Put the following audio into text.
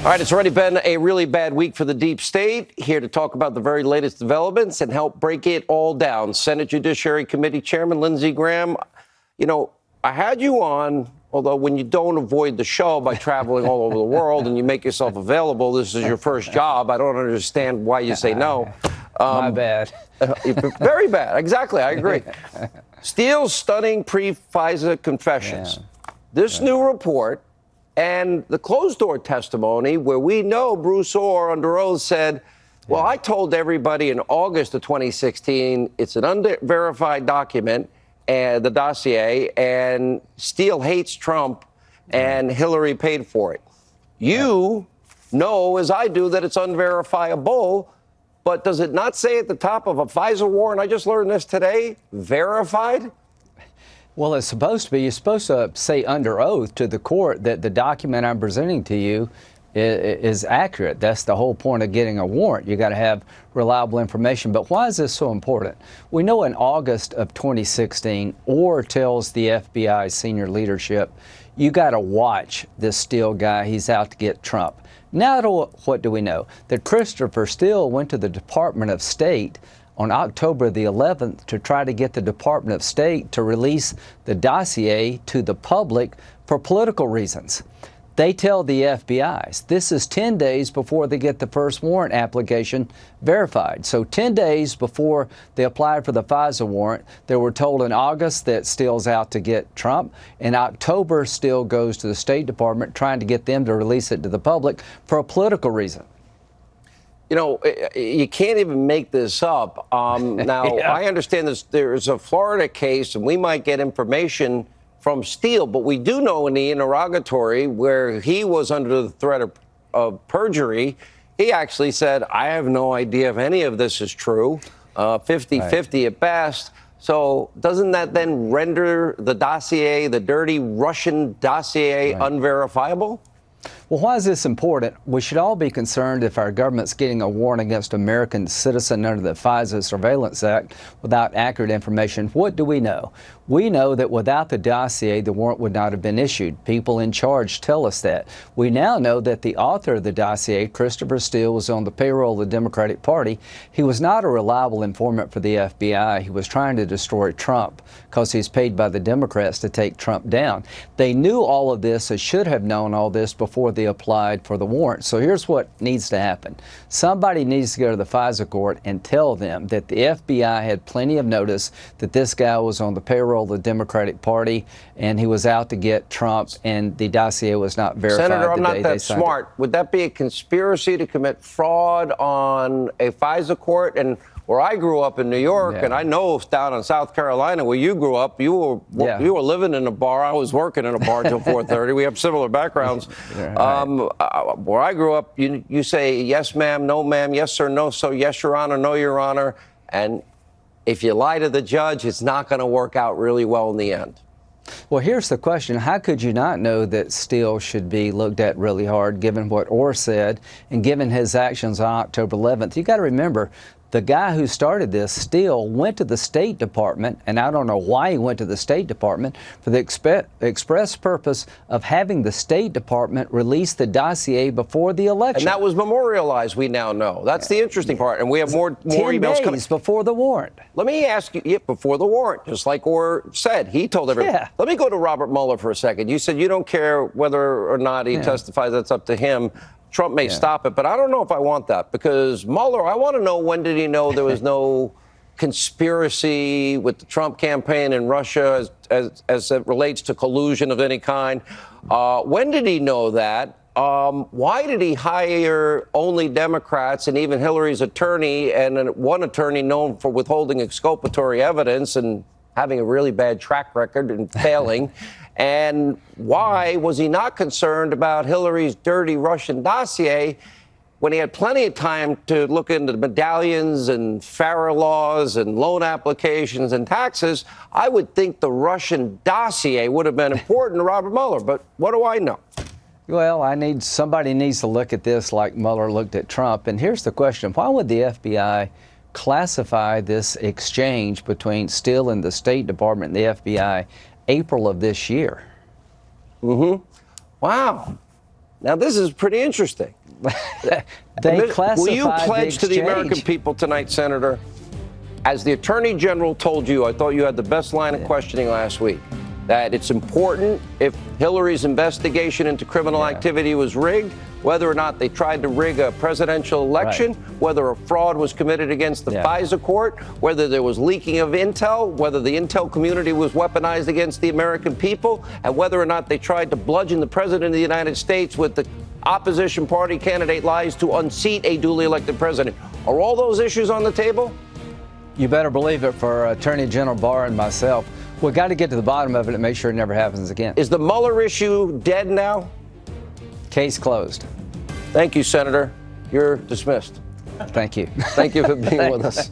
All right, it's already been a really bad week for the deep state. Here to talk about the very latest developments and help break it all down, Senate Judiciary Committee Chairman Lindsey Graham. You know, I had you on, although when you don't avoid the show by traveling all over the world and you make yourself available, this is your first job. I don't understand why you say no. My bad. Very bad. Exactly. I agree. Steele's stunning pre-FISA confessions. Yeah. This new report and the closed-door testimony where we know Bruce Orr under oath said, well, I told everybody in August of 2016 it's an unverified document, the dossier, and Steele hates Trump and Hillary paid for it. You know, as I do, that it's unverifiable, but does it not say at the top of a FISA warrant, I just learned this today, verified? Well, it's supposed to be. You're supposed to say under oath to the court that the document I'm presenting to you is accurate. That's the whole point of getting a warrant. You got to have reliable information. But why is this so important? We know in August of 2016, Orr tells the FBI senior leadership, you got to watch this Steele guy. He's out to get Trump. Now, what do we know? That Christopher Steele went to the Department of State on October the 11th to try to get the Department of State to release the dossier to the public for political reasons. They tell the FBI, this is 10 days before they get the first warrant application verified. So 10 days before they applied for the FISA warrant, they were told in August that Steele's out to get Trump. In October, Steele goes to the State Department trying to get them to release it to the public for a political reason. You know, you can't even make this up. Now, Yeah. I understand there's a Florida case, and we might get information from Steele, but we do know in the interrogatory where he was under the threat of perjury, he actually said, I have no idea if any of this is true, 50-50 at best. So doesn't that then render the dossier, the dirty Russian dossier, unverifiable? Well, why is this important? We should all be concerned if our government's getting a warrant against an American citizen under the FISA Surveillance Act without accurate information. What do we know? We know that without the dossier, the warrant would not have been issued. People in charge tell us that. We now know that the author of the dossier, Christopher Steele, was on the payroll of the Democratic Party. He was not a reliable informant for the FBI. He was trying to destroy Trump because he's paid by the Democrats to take Trump down. They knew all of this, or should have known all this, before they applied for the warrant. So here's what needs to happen. Somebody needs to go to the FISA court and tell them that the FBI had plenty of notice that this guy was on the payroll of the Democratic Party and he was out to get Trump, and the dossier was not verified. Senator, I'm the day not that they signed smart. it. Would that be a conspiracy to commit fraud on a FISA court? And where I grew up in New York, and I know down in South Carolina where you grew up, you were living in a bar. I was working in a bar till 4:30. We have similar backgrounds. Where I grew up, you say yes, ma'am, no, ma'am, yes, sir, no, so yes, Your Honor, no, Your Honor. And if you lie to the judge, it's not going to work out really well in the end. Well, here's the question. How could you not know that Steele should be looked at really hard, given what Orr said and given his actions on October 11th? You got to remember, the guy who started this, Steele, went to the State Department, and I don't know why he went to the State Department, for the express purpose of having the State Department release the dossier before the election. And that was memorialized, we now know. That's the interesting part. And we have more emails 10 coming. days before the warrant. Let me ask you, before the warrant, just like Orr said, he told everyone. Yeah. Let me go to Robert Mueller for a second. You said you don't care whether or not he testifies, that's up to him. Trump may stop it, but I don't know if I want that, because Mueller, I want to know, when did he know there was no conspiracy with the Trump campaign in Russia as it relates to collusion of any kind? When did he know that? Why did he hire only Democrats, and even Hillary's attorney, and one attorney known for withholding exculpatory evidence and having a really bad track record and failing? And why was he not concerned about Hillary's dirty Russian dossier when he had plenty of time to look into medallions and FARA laws and loan applications and taxes? I would think the Russian dossier would have been important to Robert Mueller, but what do I know? Well, somebody needs to look at this like Mueller looked at Trump. And here's the question. Why would the FBI classify this exchange between Steele and the State Department and the FBI April of this year? Wow. Now, this is pretty interesting. They classified Will you pledge to the American exchange. people tonight, Senator, as the Attorney General told you, I thought you had the best line of questioning last week, that it's important if Hillary's investigation into criminal activity was rigged, whether or not they tried to rig a presidential election, whether a fraud was committed against the FISA court, whether there was leaking of intel, whether the intel community was weaponized against the American people, and whether or not they tried to bludgeon the president of the United States with the opposition party candidate lies to unseat a duly elected president. Are all those issues on the table? You better believe it for Attorney General Barr and myself. We've got to get to the bottom of it and make sure it never happens again. Is the Mueller issue dead now? Case closed. Thank you, Senator. You're dismissed. Thank you. Thank you for being with us.